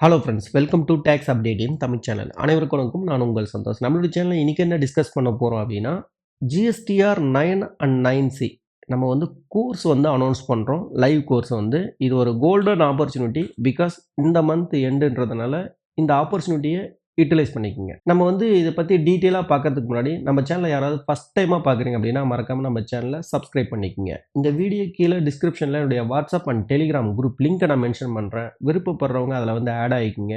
Hello friends, welcome to tax update in Tamil channel. அனைவருக்கும் வணக்கம். நான் உங்கள் சந்தோஷ். நம்மளுடைய சேனலில் இன்றைக்கி என்ன டிஸ்கஸ் பண்ண போகிறோம் அப்படின்னா, ஜிஎஸ்டிஆர் 9 அண்ட் 9C நம்ம வந்து கோர்ஸ் வந்து அனௌன்ஸ் பண்ணுறோம். லைவ் கோர்ஸ் வந்து இது ஒரு கோல்டன் ஆப்பர்ச்சுனிட்டி. பிகாஸ் இந்த மந்த் எண்டுன்றதுனால இந்த ஆப்பர்ச்சுனிட்டியை யூட்டிலைஸ் பண்ணிக்கோங்க. நம்ம வந்து இதை பற்றி டீட்டெயிலாக பார்க்கறதுக்கு முன்னாடி நம்ம சேனலை யாராவது ஃபஸ்ட் டைமாக பார்க்குறீங்க அப்படின்னா மறக்காமல் நம்ம சேனலை சப்ஸ்கிரைப் பண்ணிக்கோங்க. இந்த வீடியோ கீழே டிஸ்கிரிப்ஷனில் என்னுடைய வாட்ஸ்அப் அண்ட் டெலிகிராம் குரூப் லிங்க்கை நான் மென்ஷன் பண்ணுறேன். விருப்பப்படுறவங்க அதில் வந்து ஆட் ஆகிக்குங்க,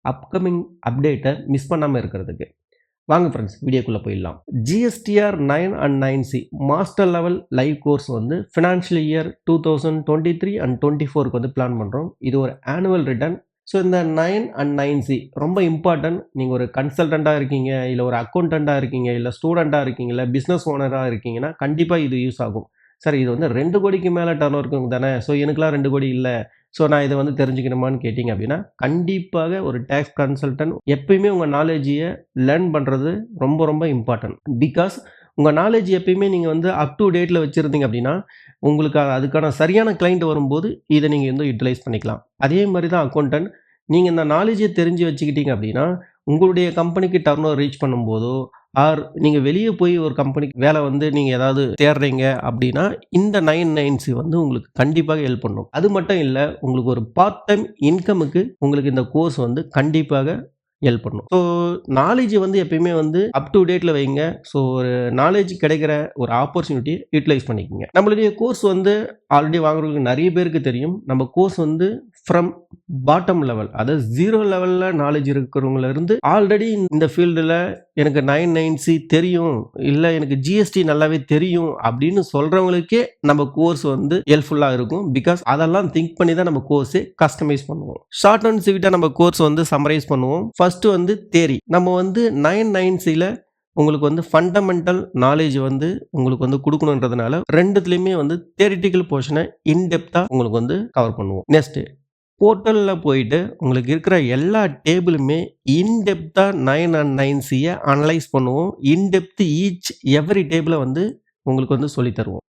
அப்கமிங் அப்டேட்டை மிஸ் பண்ணாமல் இருக்கிறதுக்கு. வாங்க ஃப்ரெண்ட்ஸ், வீடியோக்குள்ளே போயிடலாம். GSTR 9 and 9C master level live course வந்து ஃபினான்ஷியல் இயர் 2023 அண்ட் 24க்கு வந்து பிளான் பண்ணுறோம். இது ஒரு ஆனுவல் ரிட்டர்ன். ஸோ இந்த 9 அண்ட் 9C ரொம்ப இம்பார்ட்டன்ட். நீங்கள் ஒரு கன்சல்டண்ட்டாக இருக்கீங்க, இல்லை ஒரு அக்கௌண்டண்ட்டாக இருக்கீங்க, இல்லை ஸ்டூடெண்ட்டாக இருக்கீங்க, இல்லை பிஸ்னஸ் ஓனராக இருக்கீங்கன்னா கண்டிப்பாக இது யூஸ் ஆகும். சார் இது வந்து 2 கோடிக்கு மேலே டர்ன் இருக்குங்க தானே, ஸோ எனக்குலாம் 2 கோடி இல்லை, ஸோ நான் இதை வந்து தெரிஞ்சுக்கணுமான்னு கேட்டிங்க அப்படின்னா கண்டிப்பாக ஒரு டேக்ஸ் கன்சல்டன்ட் எப்பயுமே உங்கள் நாலேஜியை லேர்ன் பண்ணுறது ரொம்ப ரொம்ப இம்பார்ட்டன்ட். பிகாஸ் உங்கள் நாலேஜ் எப்பயுமே நீங்கள் வந்து அப் டு டேட்டில் வச்சுருந்தீங்க அப்படின்னா உங்களுக்கு அதுக்கான சரியான கிளைண்ட் வரும்போது இதை நீங்கள் வந்து யூட்டிலைஸ் பண்ணிக்கலாம். அதே மாதிரி தான் அக்கௌண்டன்ட். நீங்கள் இந்த நாலேஜை தெரிஞ்சு வச்சுக்கிட்டீங்க அப்படின்னா உங்களுடைய கம்பெனிக்கு டர்ன் ஓவர் ரீச் பண்ணும்போதோ ஆர் நீங்கள் வெளியே போய் ஒரு கம்பெனிக்கு வேலை வந்து நீங்கள் ஏதாவது தேடுறீங்க அப்படின்னா இந்த 9C வந்து உங்களுக்கு கண்டிப்பாக ஹெல்ப் பண்ணும். அது மட்டும் இல்லை, உங்களுக்கு ஒரு பார்ட் டைம் இன்கமுக்கு உங்களுக்கு இந்த கோர்ஸ் வந்து கண்டிப்பாக ஹெல்ப் பண்ணும். ஸோ நாலேஜ் வந்து எப்பயுமே வந்து அப் டு டேட்டில் வைங்க. ஸோ ஒரு நாலேஜ் கிடைக்கிற ஒரு ஆப்பர்ச்சுனிட்டியை யூட்டிலைஸ் பண்ணிக்கோங்க. நம்மளுடைய கோர்ஸ் வந்து ஆல்ரெடி வாங்குறவங்களுக்கு நிறைய பேருக்கு தெரியும். நம்ம கோர்ஸ் வந்து ஃப்ரம் பாட்டம் லெவல், அதாவது 0 லெவலில் நாலேஜ் இருக்கிறவங்களிருந்து ஆல்ரெடி இந்த ஃபீல்டில் எனக்கு 9C தெரியும், இல்லை எனக்கு ஜிஎஸ்டி நல்லாவே தெரியும் அப்படின்னு சொல்கிறவங்களுக்கே நம்ம கோர்ஸ் வந்து ஹெல்ப்ஃபுல்லாக இருக்கும். பிகாஸ் அதெல்லாம் திங்க் பண்ணி தான் நம்ம கோர்ஸே கஸ்டமைஸ் பண்ணுவோம். ஷார்ட் அண்ட் ஸ்வீட்டாக நம்ம கோர்ஸ் வந்து சம்மரைஸ் பண்ணுவோம். ஃபர்ஸ்ட் வந்து தேரி. நம்ம வந்து 9C உங்களுக்கு வந்து ஃபண்டமெண்டல் நாலேஜ் வந்து உங்களுக்கு வந்து கொடுக்கணுன்றதுனால ரெண்டுத்துலேயுமே வந்து தியரிட்டிக்கல் போர்ஷனை இன்டெப்த்தாக உங்களுக்கு வந்து கவர் பண்ணுவோம். நெக்ஸ்ட்டு போர்ட்டலில் போயிட்டு உங்களுக்கு இருக்கிற எல்லா டேபிளுமே இன்டெப்த்தாக 9 அண்ட் 9Cயை அனலைஸ் பண்ணுவோம். இன்டெப்த் ஈச் எவ்ரி டேபிளை வந்து உங்களுக்கு வந்து சொல்லித்தருவோம்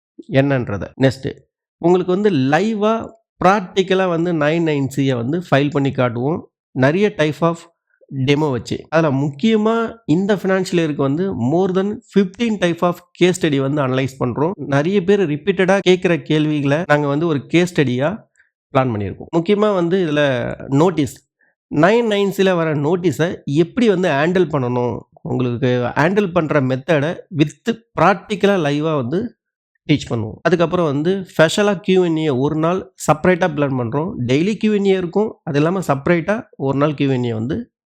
என்னன்றதை. நெக்ஸ்ட்டு உங்களுக்கு வந்து லைவாக ப்ராக்டிக்கலாக வந்து 9Cயை வந்து ஃபைல் பண்ணி காட்டுவோம். நிறைய டைப் ஆஃப் டெமோ வச்சு அதில் முக்கியமாக இந்த ஃபினான்ஷியல் இயருக்கு வந்து மோர் தென் 15 டைப் ஆஃப் கேஸ் ஸ்டடி வந்து அனலைஸ் பண்ணுறோம். நிறைய பேர் ரிப்பீட்டடாக கேட்குற கேள்விகளை நாங்கள் வந்து ஒரு கேஸ் ஸ்டடியாக பிளான் பண்ணியிருக்கோம். முக்கியமாக வந்து இதில் நோட்டீஸ் 9C வர நோட்டீஸை எப்படி வந்து ஹேண்டில் பண்ணணும், உங்களுக்கு ஹேண்டில் பண்ணுற மெத்தடை வித் ப்ராக்டிக்கலாக லைவாக வந்து டீச் பண்ணுவோம். அதுக்கப்புறம் வந்து ஸ்பெஷலாக Q&A ஒரு நாள் செப்பரேட்டாக பிளான் பண்ணுறோம். டெய்லி Q&A இருக்கும். அது இல்லாமல் செப்பரேட்டாக ஒரு நாள் Q&A வந்து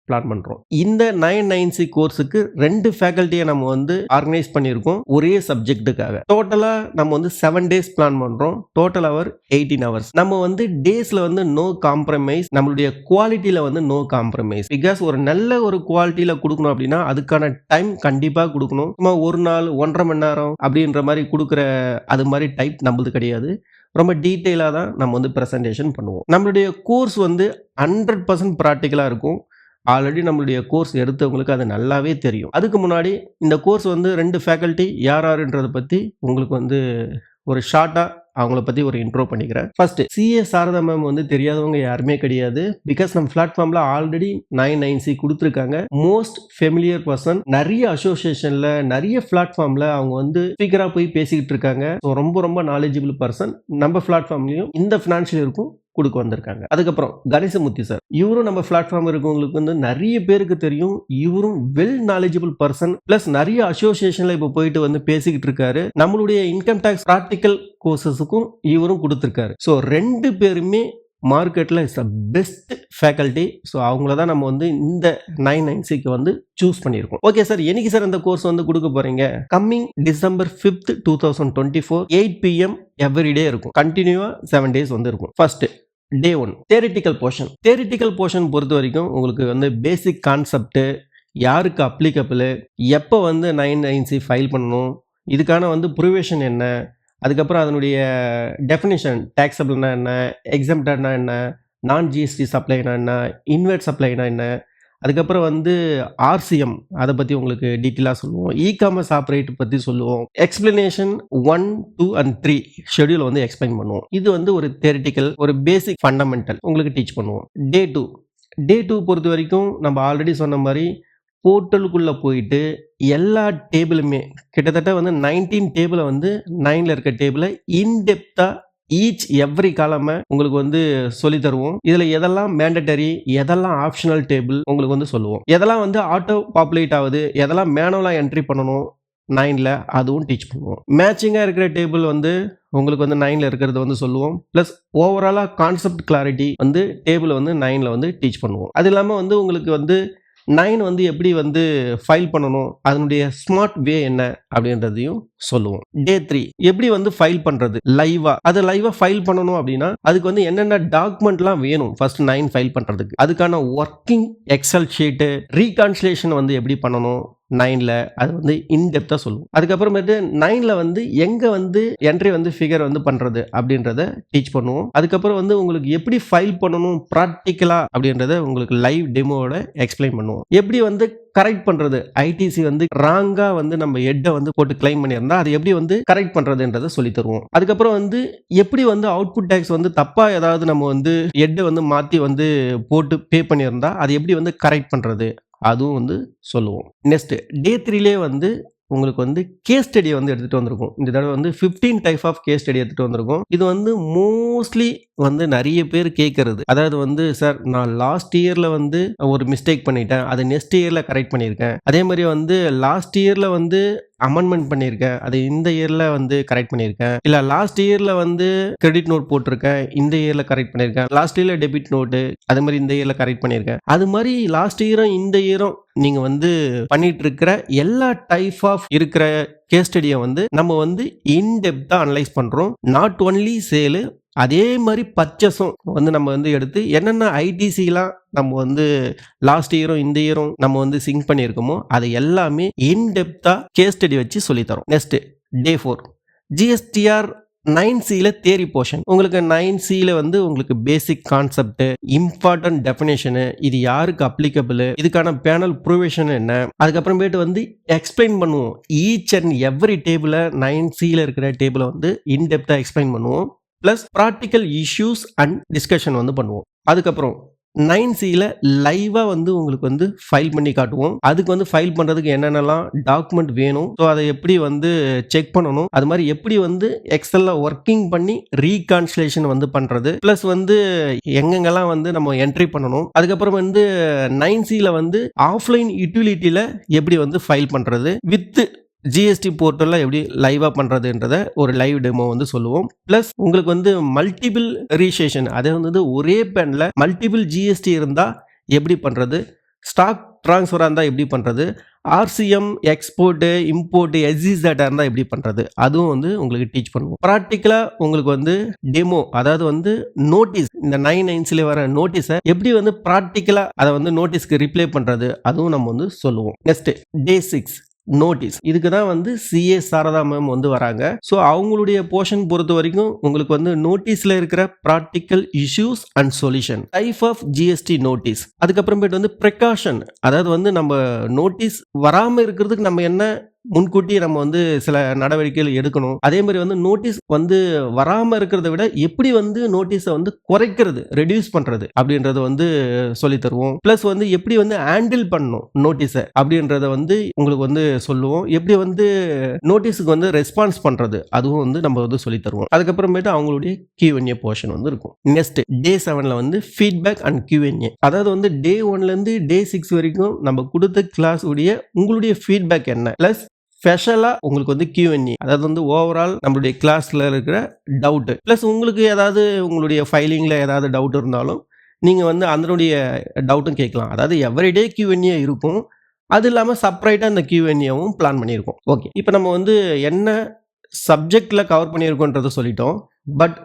பிளான் பண்ணுறோம். இந்த 9C கோர்ஸுக்கு 2 ஃபேக்கல்ட்டியை நம்ம வந்து ஆர்கனைஸ் பண்ணியிருக்கோம் ஒரே சப்ஜெக்ட்டுக்காக. டோட்டலாக நம்ம வந்து 7 டேஸ் பிளான் பண்ணுறோம். Total hour 18 hours. நம்ம வந்து டேஸில் வந்து நோ காம்ப்ரமைஸ், நம்மளுடைய குவாலிட்டியில் வந்து நோ காம்ப்ரமைஸ். பிகாஸ் ஒரு நல்ல ஒரு குவாலிட்டியில் கொடுக்கணும் அப்படின்னா அதுக்கான டைம் கண்டிப்பாக கொடுக்கணும். சும்மா ஒரு நாள் 1.5 மணி நேரம் அப்படின்ற மாதிரி கொடுக்குற அது மாதிரி டைப் நம்மளுது கிடையாது. ரொம்ப டீட்டெயிலாக தான் நம்ம வந்து ப்ரெசன்டேஷன் பண்ணுவோம். நம்மளுடைய கோர்ஸ் வந்து 100% ப்ராக்டிக்கலாக இருக்கும். ஆல்ரெடி நம்மளுடைய கோர்ஸ் எடுத்தவங்களுக்கு அது நல்லாவே தெரியும். அதுக்கு முன்னாடி இந்த கோர்ஸ் வந்து 2 ஃபேக்கல்ட்டி யாருன்றதை பற்றி உங்களுக்கு வந்து ஒரு ஷார்ட்டாக அவங்கள பற்றி ஒரு இன்ட்ரோ பண்ணிக்கிறேன். ஃபர்ஸ்ட் CA சாரதா மேம் வந்து தெரியாதவங்க யாருமே கிடையாது. பிகாஸ் நம்ம பிளாட்ஃபார்மில் ஆல்ரெடி 9C கொடுத்துருக்காங்க. Most familiar person. நிறைய அசோசியேஷனில் நிறைய பிளாட்ஃபார்மில் அவங்க வந்து ஸ்பீக்கராக போய் பேசிக்கிட்டு இருக்காங்க. ஸோ ரொம்ப ரொம்ப நாலேஜபிள் பர்சன். நம்ம பிளாட்ஃபார்ம்லையும் இந்த ஃபினான்ஷியல் இருக்கும் கொடுக்க வந்திருக்காங்க. அதுக்கப்புறம் கணேசமூர்த்தி சார், இவரும் நம்ம பிளாட்ஃபார்ம் இருக்கவங்களுக்கு வந்து நிறைய பேருக்கு தெரியும். இவரும் வெல் நாலேஜபிள் பர்சன். பிளஸ் நிறைய அசோசியேஷன்ல இப்போ போயிட்டு வந்து பேசிக்கிட்டு இருக்காரு. நம்மளுடைய இன்கம் டேக்ஸ் ப்ராக்டிக்கல் கோர்சஸுக்கும் இவரும் கொடுத்துருக்காரு. ஸோ 2 பேருமே மார்க்கெட்டில் is a best faculty. So அவங்கள தான் நம்ம வந்து இந்த 9C வந்து சூஸ் பண்ணியிருக்கோம். ஓகே சார், என்னைக்கு சார் இந்த கோர்ஸ் வந்து கொடுக்க போறீங்க? Coming December 5th 2024 8 PM everyday இருக்கும். கண்டினியூவா 7 டேஸ் வந்து இருக்கும். ஃபர்ஸ்ட் டே 1 தேரிட்டிக்கல் போர்ஷன் பொறுத்த வரைக்கும் உங்களுக்கு வந்து பேசிக் கான்செப்ட், யாருக்கு அப்ளிகபிள், எப்போ வந்து 9C ஃபைல் பண்ணணும், இதுக்கான வந்து ப்ரிவேஷன் என்ன, அதுக்கப்புறம் அதனுடைய டெஃபினிஷன், டேக்ஸபிள்னா என்ன, எக்ஸம்ப்டட்னா என்ன, நான் ஜிஎஸ்டி சப்ளைனா என்ன, இன்வெர்ட் சப்ளைனா என்ன, அதுக்கப்புறம் வந்து RCM அதை பற்றி உங்களுக்கு டீட்டெயிலாக சொல்லுவோம். இ-காமர்ஸ் ஆப்ரேட் பற்றி சொல்லுவோம். எக்ஸ்பிளனேஷன் 1, 2 and 3 ஷெடியூல் வந்து எக்ஸ்பிளைன் பண்ணுவோம். இது வந்து ஒரு தியரிட்டிக்கல், ஒரு பேசிக் ஃபண்டமெண்டல் உங்களுக்கு டீச் பண்ணுவோம். டே 2 டே 2 பொறுத்த வரைக்கும் நம்ம ஆல்ரெடி சொன்ன மாதிரி போர்ட்டலுக்குள்ளே போயிட்டு எல்லா டேபிளுமே கிட்டத்தட்ட வந்து 19 டேபிளை வந்து 9ல் இருக்க டேபிளை இன்டெப்த்தாக ஈச் எவ்ரி காலமை உங்களுக்கு வந்து சொல்லி தருவோம். இதில் எதெல்லாம் மேண்டட்டரி, எதெல்லாம் ஆப்ஷனல் டேபிள் உங்களுக்கு வந்து சொல்லுவோம். எதெல்லாம் வந்து ஆட்டோ பாப்புலேட் ஆகுது, எதெல்லாம் மேனுவலாக என்ட்ரி பண்ணணும் 9ல் அதுவும் டீச் பண்ணுவோம். மேட்சிங்காக இருக்கிற டேபிள் வந்து உங்களுக்கு வந்து 9ல் இருக்கிறது வந்து சொல்லுவோம். ப்ளஸ் ஓவராலாக கான்செப்ட் கிளாரிட்டி வந்து டேபிள் வந்து 9ல் வந்து டீச் பண்ணுவோம். அது இல்லாமல் வந்து உங்களுக்கு வந்து 9 வந்து எப்படி வந்து ஃபைல் பண்ணணும், அதனுடைய ஸ்மார்ட் வே என்ன அப்படின்றதையும் சொல்லுவோம். டே 3 எப்படி வந்து ஃபைல் பண்றது லைவா, அது லைவா ஃபைல் பண்ணணும் அப்படின்னா அதுக்கு வந்து என்னென்ன டாக்குமெண்ட்லாம் வேணும் ஃபர்ஸ்ட் 9 ஃபைல் பண்றதுக்கு, அதுக்கான ஒர்க்கிங் எக்ஸல் ஷீட்டு, ரீகான்சிலேஷன் வந்து எப்படி பண்ணணும் 9ல் அது வந்து இன்டெப்த்தாக சொல்லுவோம். அதுக்கப்புறமேட்டு 9ல் வந்து எங்கே வந்து என்ட்ரி வந்து ஃபிகர் வந்து பண்ணுறது அப்படின்றத டீச் பண்ணுவோம். அதுக்கப்புறம் வந்து உங்களுக்கு எப்படி ஃபைல் பண்ணணும் ப்ராக்டிக்கலாக அப்படின்றத உங்களுக்கு லைவ் டெமோவோட எக்ஸ்பிளைன் பண்ணுவோம். எப்படி வந்து கரெக்ட் பண்ணுறது, ஐடிசி வந்து ராங்காக வந்து நம்ம ஹெட்டை வந்து போட்டு கிளைம் பண்ணியிருந்தா அது எப்படி வந்து கரெக்ட் பண்ணுறதுன்றதை சொல்லி தருவோம். அதுக்கப்புறம் வந்து எப்படி வந்து அவுட்புட் டேக்ஸ் வந்து தப்பாக ஏதாவது நம்ம வந்து ஹெட்டை வந்து மாற்றி வந்து போட்டு பே பண்ணியிருந்தா அது எப்படி வந்து கரெக்ட் பண்ணுறது அதுவும் வந்து சொல்லுவோம். நெக்ஸ்ட் டே 3லே வந்து உங்களுக்கு வந்து கேஸ் ஸ்டடியை வந்து எடுத்துகிட்டு வந்திருக்கும். இந்த தடவை வந்து 15 டைப் ஆஃப் கேஸ் ஸ்டடி எடுத்துகிட்டு வந்திருக்கும். இது வந்து மோஸ்ட்லி வந்து நிறைய பேர் கேட்கறது, அதாவது வந்து சார் நான் லாஸ்ட் இயரில் வந்து ஒரு மிஸ்டேக் பண்ணிட்டேன், அதை நெக்ஸ்ட் இயரில் கரெக்ட் பண்ணியிருக்கேன். அதே மாதிரி வந்து லாஸ்ட் இயரில் வந்து அமெண்ட்மெண்ட் பண்ணியிருக்கேன், அது இந்த இயரில் வந்து கரெக்ட் பண்ணியிருக்கேன். இல்லை லாஸ்ட் இயரில் வந்து கிரெடிட் நோட் போட்டிருக்கேன், இந்த இயரில் கரெக்ட் பண்ணியிருக்கேன். லாஸ்ட் இயரில் டெபிட் நோட்டு, அது மாதிரி இந்த இயரில் கரெக்ட் பண்ணியிருக்கேன். அது மாதிரி லாஸ்ட் இயரும் இந்த இயரும் நீங்கள் வந்து பண்ணிட்டு இருக்கிற எல்லா டைப் ஆஃப் இருக்கிற கேஸ் ஸ்டடியை வந்து நம்ம வந்து இன்டெப்த்தாக அனலைஸ் பண்ணுறோம். நாட் ஒன்லி சேலு, அதே மாதிரி பர்ச்சேஸும் வந்து நம்ம வந்து எடுத்து என்னென்ன ஐடிசிலாம் நம்ம வந்து லாஸ்ட் இயரும் இந்த இயரும் நம்ம வந்து சிங்க் பண்ணியிருக்கோமோ அது எல்லாமே இன்டெப்த்தாக கேஸ் ஸ்டடி வச்சு சொல்லித்தரோம். நெக்ஸ்ட் டே 4 ஜிஎஸ்டிஆர் 9Cல தியரி போர்ஷன். உங்களுக்கு 9Cல வந்து உங்களுக்கு பேசிக் கான்செப்ட், இம்பார்ட்டன்ட் டெஃபினேஷனு, இது யாருக்கு அப்ளிகபிள், இதுக்கான பேனல் ப்ரொவிஷன் என்ன, அதுக்கப்புறமேட்டு வந்து எக்ஸ்பிளைன் பண்ணுவோம். ஈச் அண்ட் எவ்ரி டேபிளை 9Cல இருக்கிற டேபிளை வந்து இன்டெப்த்தாக எக்ஸ்பிளைன் பண்ணுவோம். Plus practical issues and discussion வந்து பண்ணுவோம். அதுக்கப்புறம் 9Cல லைவாக வந்து உங்களுக்கு வந்து ஃபைல் பண்ணி காட்டுவோம். அதுக்கு வந்து ஃபைல் பண்ணுறதுக்கு என்னென்னலாம் டாக்குமெண்ட் வேணும், ஸோ அதை எப்படி வந்து செக் பண்ணணும், அது மாதிரி எப்படி வந்து எக்ஸலில் ஒர்க்கிங் பண்ணி ரீகான்சிலேஷன் வந்து பண்ணுறது, ப்ளஸ் வந்து எங்கெங்கெல்லாம் வந்து நம்ம என்ட்ரி பண்ணணும். அதுக்கப்புறம் வந்து 9Cல வந்து ஆஃப்லைன் யூட்டிலிட்டியில் எப்படி வந்து ஃபைல் பண்ணுறது, வித் ஜிஎஸ்டி போர்ட்டலில் எப்படி லைவாக பண்ணுறதுன்றத ஒரு லைவ் டெமோ வந்து சொல்லுவோம். ப்ளஸ் உங்களுக்கு வந்து மல்டிபிள் ரிஜிஸ்ட்ரேஷன், அதை வந்து ஒரே பேனில் மல்டிபிள் ஜிஎஸ்டி இருந்தால் எப்படி பண்ணுறது, ஸ்டாக் ட்ரான்ஸ்ஃபராக இருந்தால் எப்படி பண்ணுறது, ஆர்சிஎம் எக்ஸ்போர்ட்டு இம்போர்ட்டு எஸ்இசட் இருந்தால் எப்படி பண்ணுறது, அதுவும் வந்து உங்களுக்கு டீச் பண்ணுவோம். ப்ராக்டிக்கலாக உங்களுக்கு வந்து டெமோ, அதாவது வந்து நோட்டீஸ், இந்த 9Cல வர நோட்டீஸை எப்படி வந்து ப்ராக்டிக்கலாக அதை வந்து நோட்டீஸ்க்கு ரிப்ளை பண்ணுறது அதுவும் நம்ம வந்து சொல்லுவோம். Next day 6 notice. இதுக்கு தான் வந்து சிஏ சாரதா மேம் வந்து வராங்க. ஸோ அவங்களுடைய போர்ஷன் பொறுத்த வரைக்கும் உங்களுக்கு வந்து நோட்டீஸில் இருக்கிற practical issues and solution, type of GST notice, அதுக்கப்புறமேட்டு வந்து ப்ரிகாஷன், அதாவது வந்து நம்ம நோட்டீஸ் வராமல் இருக்கிறதுக்கு நம்ம என்ன முன்கூட்டி நம்ம வந்து சில நடவடிக்கைகள் எடுக்கணும். அதே மாதிரி வந்து நோட்டீஸ் வந்து வராமல் இருக்கிறத விட எப்படி வந்து நோட்டீஸை வந்து குறைக்கிறது, ரெடியூஸ் பண்ணுறது அப்படின்றத வந்து சொல்லி தருவோம். ப்ளஸ் வந்து எப்படி வந்து ஹேண்டில் பண்ணணும் நோட்டீஸை அப்படின்றத வந்து உங்களுக்கு வந்து சொல்லுவோம். எப்படி வந்து நோட்டீஸுக்கு வந்து ரெஸ்பான்ஸ் பண்ணுறது அதுவும் வந்து நம்ம வந்து சொல்லி தருவோம். அதுக்கப்புறமேட்டு அவங்களுடைய Q&A போர்ஷன் வந்து இருக்கும். நெக்ஸ்ட் டே 7ல் வந்து ஃபீட்பேக் அண்ட் Q&A, அதாவது வந்து டே 1லேருந்து டே 6 வரைக்கும் நம்ம கொடுத்த கிளாஸ் உடைய உங்களுடைய ஃபீட்பேக் என்ன, ப்ளஸ் ஸ்பெஷலாக உங்களுக்கு வந்து Q&A, அதாவது வந்து ஓவரால் நம்மளுடைய கிளாஸில் இருக்கிற டவுட்டு, ப்ளஸ் உங்களுக்கு ஏதாவது உங்களுடைய ஃபைலிங்கில் ஏதாவது டவுட் இருந்தாலும் நீங்கள் வந்து அதனுடைய டவுட்டும் கேட்கலாம். அதாவது எவ்ரிடே Q&A இருக்கும். அது இல்லாமல் செப்பரேட்டாக அந்த Q&Aவும் பிளான் பண்ணியிருக்கோம். ஓகே, இப்போ நம்ம வந்து என்ன சப்ஜெக்டில் கவர் பண்ணியிருக்கோன்றதை சொல்லிட்டோம். பட்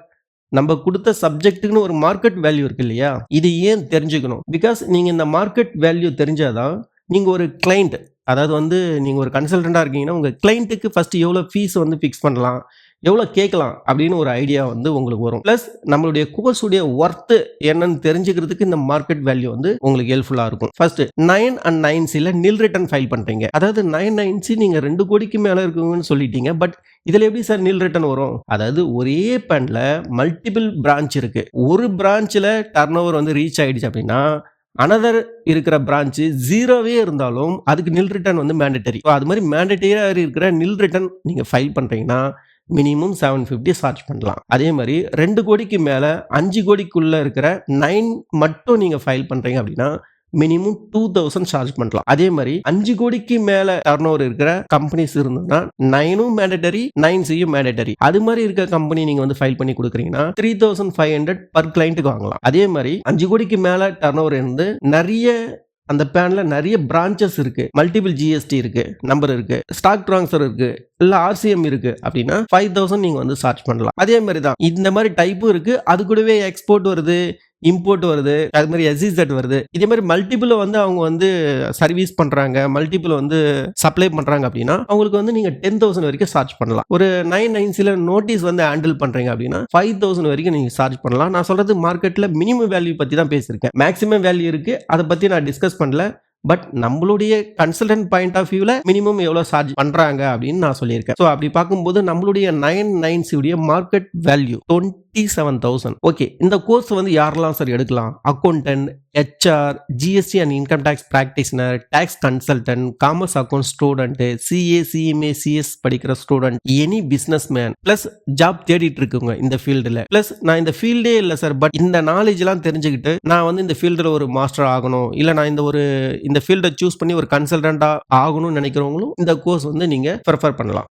நம்ம கொடுத்த சப்ஜெக்ட்டுக்குன்னு ஒரு மார்க்கெட் வேல்யூ இருக்கு இல்லையா, இது ஏன் தெரிஞ்சுக்கணும்? பிகாஸ் நீங்கள் இந்த மார்க்கெட் வேல்யூ தெரிஞ்சாதான் நீங்கள் ஒரு கிளைண்ட், அதாவது வந்து நீங்கள் ஒரு கன்சல்டண்ட்டாக இருக்கீங்கன்னா உங்கள் கிளைண்ட்டுக்கு ஃபஸ்ட்டு எவ்வளோ ஃபீஸ் வந்து ஃபிக்ஸ் பண்ணலாம், எவ்வளோ கேட்கலாம் அப்படின்னு ஒரு ஐடியா வந்து உங்களுக்கு வரும். ப்ளஸ் நம்மளுடைய கோர்ஸுடைய ஒர்த்து என்னன்னு தெரிஞ்சுக்கிறதுக்கு இந்த மார்க்கெட் வேல்யூ வந்து உங்களுக்கு ஹெல்ப்ஃபுல்லாக இருக்கும். ஃபர்ஸ்ட் 9 and 9Cல நில் ரிட்டர்ன் ஃபைல் பண்ணுறீங்க. அதாவது 9 நீங்கள் 2 கோடிக்கு மேலே இருக்குங்கன்னு சொல்லிட்டீங்க. பட் இதில் எப்படி சார் நில் ரிட்டர்ன் வரும்? அதாவது ஒரே பேனில் மல்டிபிள் பிரான்ச் இருக்குது. ஒரு பிரான்ச்சில் டர்ன் ஓவர் வந்து ரீச் ஆகிடுச்சு அப்படின்னா அனதர் இருக்கிற பிரான்ச்சு 0வே இருந்தாலும் அதுக்கு நில் ரிட்டர்ன் வந்து மேண்டட்டரி. அது மாதிரி மேண்டட்டரியாக இருக்கிற நில் ரிட்டர்ன் நீங்கள் ஃபைல் பண்ணுறீங்கன்னா மினிமம் 750 சார்ஜ் பண்ணலாம். அதே மாதிரி 2 கோடிக்கு மேலே 5 கோடிக்குள்ளே இருக்கிற 9 மட்டும் நீங்கள் ஃபைல் பண்ணுறீங்க அப்படின்னா மினிமம் 2000 சார்ஜ் பண்ணலாம். அதே மாதிரி 5 கோடிக்கு மேல டர்ன் ஓவர் இருக்கிற கம்பெனிஸ் இருந்ததுன்னா 9ம் மேண்டட்டரி 9சியும் மேண்டட்டரி. அது மாதிரி இருக்க கம்பெனி நீங்க வந்து ஃபைல் பண்ணி கொடுக்குறீங்கன்னா 3500 பர் கிளைண்ட்டுக்கு வாங்கலாம். அதே மாதிரி 5 கோடிக்கு மேல டர்ன் ஓவர் இருந்து நிறைய அந்த பேன்ல நிறைய பிரான்ச்சஸ் இருக்கு, மல்டிபிள் ஜிஎஸ்டி இருக்கு, நம்பர் இருக்கு, ஸ்டாக் ட்ரான்ஸ்ஃபர் இருக்கு, இல்ல ஆர்சிஎம் இருக்கு அப்படின்னா 5000 நீங்க வந்து சார்ஜ் பண்ணலாம். அதே மாதிரி தான் இந்த மாதிரி டைப்பும் இருக்கு. அது கூடவே எக்ஸ்போர்ட் வருது, இம்போர்ட் வருது, அது மாதிரி எஸ்இசட் வருது. இதே மாதிரி மல்டிபிள் வந்து அவங்க வந்து சர்வீஸ் பண்றாங்க, மல்டிபிள் வந்து சப்ளை பண்றாங்க அப்படின்னா அவங்களுக்கு வந்து நீங்க 10,000 வரைக்கும் சார்ஜ் பண்ணலாம். ஒரு 990 நோட்டீஸ் வந்து ஹேண்டில் பண்றீங்க அப்படின்னா 5000 வரைக்கும் நீங்க சார்ஜ் பண்ணலாம். நான் சொல்றது மார்க்கெட்ல மினிமம் வேல்யூ பத்தி தான் பேசியிருக்கேன். மேக்ஸிமம் வேல்யூ இருக்கு, அதை பத்தி நான் டிஸ்கஸ் பண்ணல. பட் நம்மளுடைய கன்சல்டன்ட் பாயிண்ட் ஆஃப் வியூல மினிமம் எவ்வளவு சார்ஜ் பண்றாங்க அப்படின்னு நான் சொல்லியிருக்கேன். ஸோ அப்படி பார்க்கும்போது நம்மளுடைய 990 உடைய மார்க்கெட் வேல்யூ 27,000. ஓகே, இந்த கோர்ஸ் வந்து யாரெல்லாம் சார் எடுக்கலாம்? Accountant, HR, GST and income tax practitioner, tax consultant, commerce account student, CA, CMA, CS படிக்கிற student, any business man, plus job தேடிட்டு இருக்குங்க இந்த ஃபீல்டுல. பிளஸ் நான் இந்த ஃபீல்டே இல்லை சார், பட் இந்த நாலேஜ் எல்லாம் தெரிஞ்சுக்கிட்டு நான் வந்து இந்த ஃபீல்டில் ஒரு மாஸ்டர் ஆகணும், இல்லை நான் இந்த ஃபீல்டை சூஸ் பண்ணி ஒரு கன்சல்டண்டா ஆகணும்னு நினைக்கிறவங்களும் இந்த கோர்ஸ் வந்து நீங்க ப்ரிஃபர் பண்ணலாம்.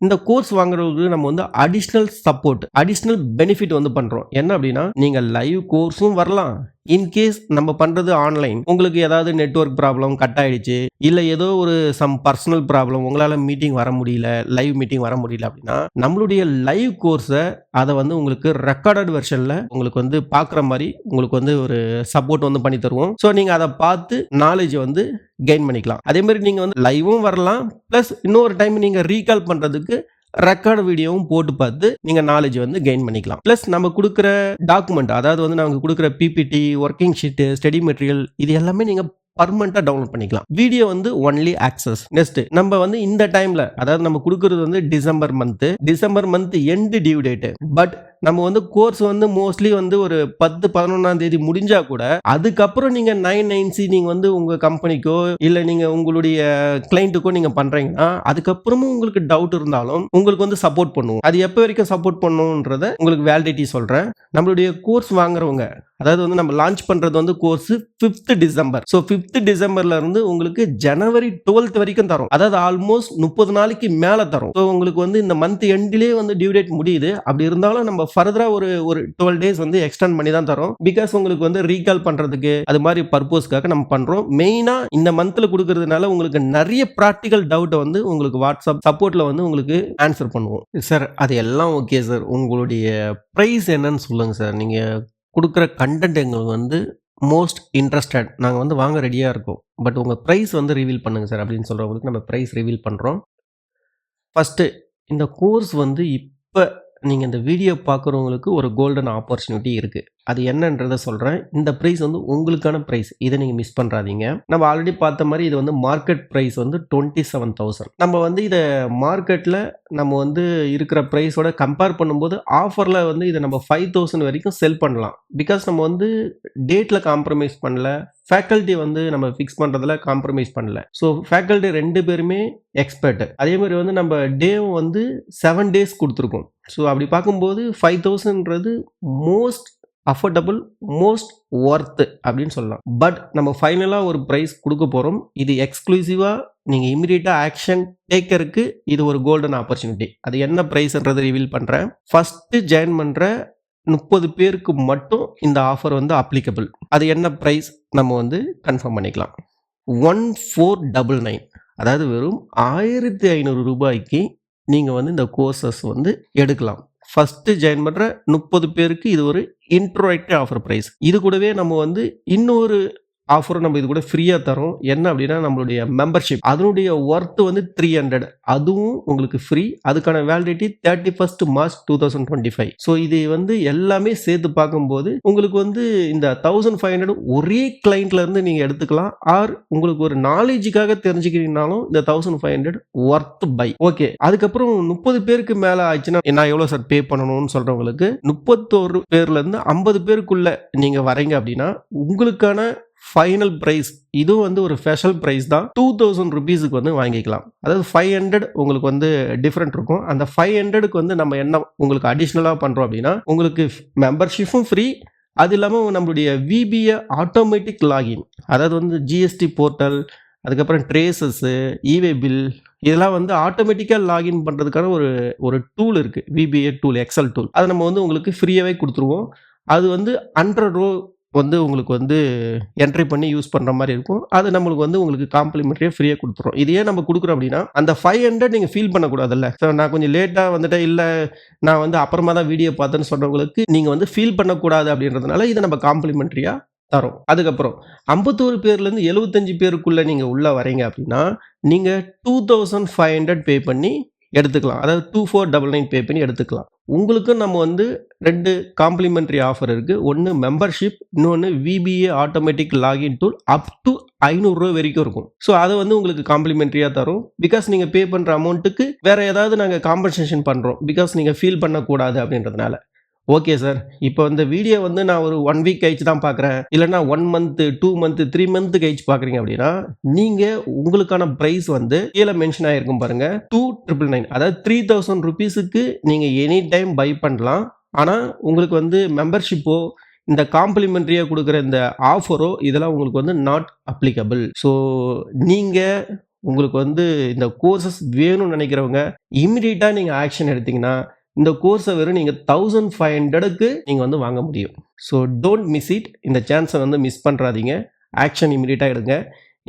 இந்த கோர்ஸ் வாங்குறவங்களுக்கு நம்ம வந்து அடிஷ்னல் சப்போர்ட், அடிஷ்னல் பெனிஃபிட் வந்து பண்றோம். என்ன அப்படின்னா நீங்க லைவ் கோர்ஸும் வரலாம். இன்கேஸ் நம்ம பண்றது ஆன்லைன், உங்களுக்கு ஏதாவது நெட்வொர்க் ப்ராப்ளம் கட் ஆயிடுச்சு, இல்ல ஏதோ ஒரு சம் பர்சனல் ப்ராப்ளம், உங்களால மீட்டிங் வர முடியல, லைவ் மீட்டிங் வர முடியல அப்படின்னா நம்மளுடைய லைவ் கோர்ஸை அதை வந்து உங்களுக்கு ரெக்கார்டட் வெர்ஷன்ல உங்களுக்கு வந்து பாக்குற மாதிரி உங்களுக்கு வந்து ஒரு சப்போர்ட் வந்து பண்ணி தருவோம். ஸோ நீங்க அதை பார்த்து நாலேஜ் வந்து கெயின் பண்ணிக்கலாம். அதே மாதிரி நீங்க வந்து லைவும் வரலாம், பிளஸ் இன்னொரு டைம் நீங்க ரீகால் பண்றதுக்கு ரெக்கார்டு வீடியோவும் போட்டு பார்த்து நீங்க நாலேஜ் வந்து கெயின் பண்ணிக்கலாம். பிளஸ் நம்ம கொடுக்குற டாக்குமெண்ட், அதாவது வந்து நாங்கள் கொடுக்குற PPT, working sheet, study material, இது எல்லாமே நீங்க பர்மனண்டா டவுன்லோட் பண்ணிக்கலாம். வீடியோ வந்து ஒன்லி ஆக்சஸ். நெக்ஸ்ட் நம்ம வந்து இந்த டைம்ல, அதாவது நம்ம கொடுக்கறது வந்து December month end due date. But நம்ம வந்து கோர்ஸ் வந்து மோஸ்ட்லி வந்து ஒரு 10-11ஆம் தேதி முடிஞ்சா கூட அதுக்கப்புறம் நீங்க 990 நீங்க வந்து உங்க கம்பெனிக்கோ இல்ல நீங்க உங்களுடைய கிளைண்ட்டுக்கோ நீங்க பண்றீங்கன்னா அதுக்கப்புறமும் உங்களுக்கு டவுட் இருந்தாலும் உங்களுக்கு வந்து சப்போர்ட் பண்ணுவோம். அது எப்போ வரைக்கும் சப்போர்ட் பண்ணுன்றத உங்களுக்கு வேலிடிட்டி சொல்றேன். நம்மளுடைய கோர்ஸ் வாங்குறவங்க, அதாவது வந்து நம்ம லான்ச் பண்றது வந்து course 5th December. So 5th டிசம்பர்ல இருந்து உங்களுக்கு ஜனவரி 12th வரைக்கும் தரும். அதாவது ஆல்மோஸ்ட் 30 நாளைக்கு மேல தரும். ஸோ உங்களுக்கு வந்து இந்த மந்த் எண்டிலே வந்து டியூ டேட் முடியுது. அப்படி இருந்தாலும் நம்ம ஃபர்தரா ஒரு 12 டேஸ் வந்து எக்ஸ்டெண்ட் பண்ணி தான் தரோம். பிகாஸ் உங்களுக்கு வந்து ரீகால் பண்றதுக்கு அது மாதிரி பர்பஸ்க்காக நம்ம பண்றோம். மெயினா இந்த மந்த்ல கொடுக்கறதுனால உங்களுக்கு நிறைய பிராக்டிகல் டவுட் வந்து உங்களுக்கு வாட்ஸ்அப் சப்போர்ட்ல வந்து உங்களுக்கு ஆன்சர் பண்ணுவோம். சார் அது எல்லாம் ஓகே சார், உங்களுடைய பிரைஸ் என்னன்னு சொல்லுங்க சார். நீங்க கொடுக்குற கண்டென்ட் எங்களுக்கு வந்து மோஸ்ட் இன்ட்ரெஸ்டட், நாங்கள் வந்து வாங்க ரெடியாக இருக்கோம், பட் உங்கள் ப்ரைஸ் வந்து ரிவீல் பண்ணுங்கள் சார் அப்படின்னு சொல்கிறவங்களுக்கு நம்ம ப்ரைஸ் ரிவீல் பண்ணுறோம். ஃபஸ்ட்டு இந்த கோர்ஸ் வந்து இப்போ நீங்கள் இந்த வீடியோ பார்க்குறவங்களுக்கு ஒரு கோல்டன் ஆப்பர்ச்சுனிட்டி இருக்குது. அது என்னன்றதை சொல்கிறேன். இந்த ப்ரைஸ் வந்து உங்களுக்கான ப்ரைஸ், இதை நீங்கள் மிஸ் பண்ணுறாதீங்க. நம்ம ஆல்ரெடி பார்த்த மாதிரி இது வந்து மார்க்கெட் ப்ரைஸ் வந்து 27,000. நம்ம வந்து இதை மார்க்கெட்டில் நம்ம வந்து இருக்கிற ப்ரைஸோட கம்பேர் பண்ணும்போது ஆஃபரில் வந்து இதை நம்ம 5,000 வரைக்கும் செல் பண்ணலாம். பிகாஸ் நம்ம வந்து டேட்டில் காம்ப்ரமைஸ் பண்ணல, ஃபேக்கல்ட்டி வந்து நம்ம ஃபிக்ஸ் பண்ணுறதுல காம்ப்ரமைஸ் பண்ணல. ஸோ ஃபேக்கல்ட்டி 2 பேருமே எக்ஸ்பர்ட். அதே மாதிரி வந்து நம்ம டேவும் வந்து 7 டேஸ் கொடுத்துருக்கோம். ஸோ அப்படி பார்க்கும்போது 5,000ன்றது மோஸ்ட் அஃபோர்டபுள், மோஸ்ட் ஒர்த் அப்படின்னு சொல்லலாம். பட் நம்ம ஃபைனலாக ஒரு ப்ரைஸ் கொடுக்க போகிறோம். இது எக்ஸ்க்ளூசிவாக நீங்கள் இமீடியட்டாக ஆக்ஷன் டேக்கருக்கு இது ஒரு கோல்டன் ஆப்பர்ச்சுனிட்டி. அது என்ன ப்ரைஸ்ன்றதை ரிவீல் பண்ணுறேன். ஃபஸ்ட்டு ஜாயின் பண்ணுற 30 பேருக்கு மட்டும் இந்த ஆஃபர் வந்து அப்ளிகபிள். அது என்ன ப்ரைஸ் நம்ம வந்து கன்ஃபார்ம் பண்ணிக்கலாம். 1499, அதாவது வெறும் 1500 ரூபாய்க்கு நீங்கள் வந்து இந்த கோர்சஸ் வந்து எடுக்கலாம். ஃபஸ்ட்டு ஜாயின் பண்ணுற 30 பேருக்கு இது ஒரு இன்ட்ரோடக்டரி ஆஃபர் ப்ரைஸ். இது கூடவே நம்ம வந்து இன்னொரு ஆஃபரும் நம்ம இது கூட ஃப்ரீயாக தரோம். என்ன அப்படின்னா நம்மளுடைய மெம்பர்ஷிப் அதனுடைய ஒர்த் வந்து 300 அதுவும் உங்களுக்கு ஃப்ரீ. அதுக்கான வேலிடிட்டி 31st March 2025. ஸோ இது வந்து எல்லாமே சேர்த்து பார்க்கும்போது உங்களுக்கு வந்து இந்த 1500 ஒரே கிளைண்ட்ல இருந்து நீங்க எடுத்துக்கலாம். ஆர் உங்களுக்கு ஒரு நாலேஜுக்காக தெரிஞ்சுக்கிறீங்கனாலும் இந்த 1500 ஒர்த் பை. ஓகே, அதுக்கப்புறம் 30 பேருக்கு மேல ஆச்சுன்னா நான் எவ்வளவு சார் பே பண்ணணும்னு சொல்றவங்களுக்கு 31 பேர்ல இருந்து 50 பேருக்குள்ள நீங்க வரீங்க அப்படின்னா உங்களுக்கான ஃபைனல் பிரைஸ் இதுவும் வந்து ஒரு ஸ்பெஷல் பிரைஸ் தான். 2000 ருபீஸுக்கு வந்து வாங்கிக்கலாம். அதாவது 500 உங்களுக்கு வந்து டிஃப்ரெண்ட் இருக்கும். அந்த 500க்கு வந்து நம்ம என்ன உங்களுக்கு அடிஷ்னலாக பண்ணுறோம் அப்படின்னா உங்களுக்கு மெம்பர்ஷிப்பும் ஃப்ரீ. அது இல்லாமல் நம்மளுடைய விபிஏ ஆட்டோமேட்டிக் லாகின், அதாவது வந்து ஜிஎஸ்டி போர்ட்டல், அதுக்கப்புறம் ட்ரேசஸ்ஸு, இவே பில், இதெல்லாம் வந்து ஆட்டோமேட்டிக்காக லாகின் பண்ணுறதுக்கான ஒரு டூல் இருக்குது. VBA tool, excel tool. அதை நம்ம வந்து உங்களுக்கு ஃப்ரீயாகவே கொடுத்துருவோம். அது வந்து 100 ரோ வந்து உங்களுக்கு வந்து என்ட்ரி பண்ணி யூஸ் பண்ணுற மாதிரி இருக்கும். அது நம்மளுக்கு வந்து உங்களுக்கு காம்ப்ளிமெண்ட்ரியாக ஃப்ரீயாக கொடுத்துரும். இது ஏன் நம்ம கொடுக்குறோம் அப்படின்னா அந்த 500 நீங்கள் ஃபீல் பண்ணக்கூடாதுல்ல. ஸோ நான் கொஞ்சம் லேட்டாக வந்துட்டேன், இல்லை நான் வந்து அப்புறமா தான் வீடியோ பார்த்தேன்னு சொல்கிறவங்களுக்கு நீங்கள் வந்து ஃபீல் பண்ணக்கூடாது அப்படின்றதுனால இதை நம்ம காம்ப்ளிமெண்ட்ரியாக தரோம். அதுக்கப்புறம் 51 பேர்லேருந்து 75 பேருக்குள்ளே நீங்கள் உள்ளே வரீங்க அப்படின்னா நீங்கள் 2500 பே பண்ணி எடுத்துக்கலாம். அதாவது 2499 பே பண்ணி எடுத்துக்கலாம். உங்களுக்கும் நம்ம வந்து 2 காம்ப்ளிமெண்ட்ரி ஆஃபர் இருக்குது. ஒன்று மெம்பர்ஷிப், இன்னொன்று VBA automatic login tool up to 500 ரூபா வரைக்கும் இருக்கும். ஸோ அதை வந்து உங்களுக்கு காம்ப்ளிமெண்ட்ரியாக தரும். பிகாஸ் நீங்கள் பே பண்ணுற அமௌண்ட்டுக்கு வேறு ஏதாவது நாங்கள் காம்பன்சேஷன் பண்ணுறோம். பிகாஸ் நீங்கள் ஃபீல் பண்ணக்கூடாது அப்படின்றதுனால. ஓகே சார், இப்போ இந்த வீடியோ வந்து நான் ஒரு 1 வீக் கழிச்சு தான் பார்க்குறேன், இல்லைனா 1 மந்த் 2 மந்த் 3 மந்த் கழிச்சு பார்க்குறீங்க அப்படின்னா நீங்கள் உங்களுக்கான ப்ரைஸ் வந்து கீழே மென்ஷன் ஆகிருக்கும் பாருங்கள், 2999. அதாவது 3000 ருபீஸுக்கு நீங்கள் எனி டைம் பை பண்ணலாம். ஆனால் உங்களுக்கு வந்து மெம்பர்ஷிப்போ இந்த காம்ப்ளிமெண்ட்ரியாக கொடுக்குற இந்த ஆஃபரோ இதெல்லாம் உங்களுக்கு வந்து நாட் அப்ளிகபிள். ஸோ நீங்கள் உங்களுக்கு வந்து இந்த கோர்சஸ் வேணும்னு நினைக்கிறவங்க இமிடியேட்டாக நீங்கள் ஆக்ஷன் எடுத்தீங்கன்னா இந்த கோர்ஸை வெறும் நீங்கள் 1500க்கு நீங்கள் வந்து வாங்க முடியும். So don't miss it. இந்த சான்ஸை வந்து மிஸ் பண்ணுறாதீங்க. ஆக்ஷன் இமிடியேட்டாக எடுங்க.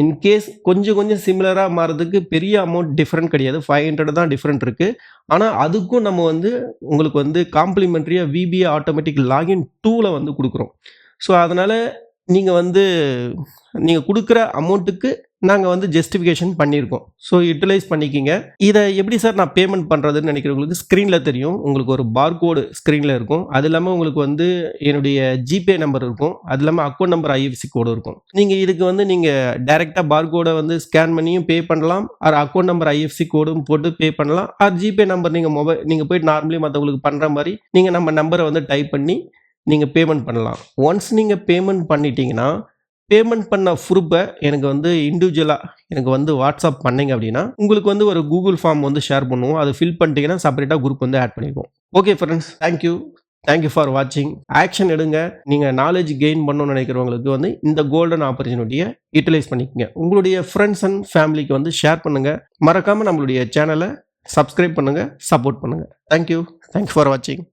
இன்கேஸ் கொஞ்சம் சிமிலராக மாறதுக்கு பெரிய அமௌண்ட் டிஃப்ரெண்ட் கிடையாது, 500 தான் டிஃப்ரெண்ட் இருக்குது. ஆனால் அதுக்கும் நம்ம வந்து உங்களுக்கு வந்து காம்ப்ளிமெண்ட்ரியாக விபிஏ ஆட்டோமேட்டிக் லாகின் டூலை வந்து கொடுக்குறோம். ஸோ அதனால் நீங்கள் கொடுக்குற அமௌண்ட்டுக்கு நாங்கள் வந்து ஜஸ்டிஃபிகேஷன் பண்ணியிருக்கோம். ஸோ யூட்டிலைஸ் பண்ணிக்கிங்க. இதை எப்படி சார் நான் பேமெண்ட் பண்ணுறதுன்னு நினைக்கிறவங்களுக்கு ஸ்க்ரீனில் தெரியும். உங்களுக்கு ஒரு பார்கோடு ஸ்க்ரீனில் இருக்கும். அது இல்லாமல் உங்களுக்கு வந்து என்னுடைய ஜிபே நம்பர் இருக்கும். அது இல்லாமல் அக்கௌண்ட் நம்பர் ஐஎஃப்சி கோடு இருக்கும். நீங்கள் இதுக்கு வந்து நீங்கள் டைரெக்டாக பார்கோடை வந்து ஸ்கேன் பண்ணியும் பே பண்ணலாம். ஆர் அக்கௌண்ட் நம்பர் ஐஎஃப்சி கோடும் போட்டு பே பண்ணலாம். ஆர் ஜிபே நம்பர் நீங்கள் போய்ட்டு நார்மலி மற்றவங்களுக்கு பண்ணுற மாதிரி நீங்கள் நம்ம நம்பரை வந்து டைப் பண்ணி நீங்கள் பேமெண்ட் பண்ணலாம். ஒன்ஸ் நீங்கள் பேமெண்ட் பண்ணிட்டீங்கன்னா பேமெண்ட் பண்ண ப்ரூஃபை எனக்கு வந்து இண்டிவிஜுவலாக எனக்கு வந்து வாட்ஸ்அப் பண்ணிங்க அப்படின்னா உங்களுக்கு வந்து ஒரு கூகுள் ஃபார்ம் வந்து ஷேர் பண்ணுவோம். அதை ஃபில் பண்ணிட்டீங்கன்னா செப்பரேட்டாக குரூப் வந்து ஆட் பண்ணிக்குவோம். ஓகே ஃப்ரெண்ட்ஸ், தேங்க்யூ ஃபார் வாட்சிங். ஆக்ஷன் எடுங்க. நீங்கள் நாலேஜ் கெயின் பண்ணணும்னு நினைக்கிறவங்களுக்கு வந்து இந்த கோல்டன் ஆப்பர்ச்சுனிட்டியை யூட்டிலைஸ் பண்ணிக்கோங்க. உங்களுடைய ஃப்ரெண்ட்ஸ் அண்ட் ஃபேமிலிக்கு வந்து ஷேர் பண்ணுங்கள். மறக்காமல் நம்மளுடைய சேனலை சப்ஸ்கிரைப் பண்ணுங்கள், சப்போர்ட் பண்ணுங்கள். தேங்க்யூ ஃபார் வாட்சிங்.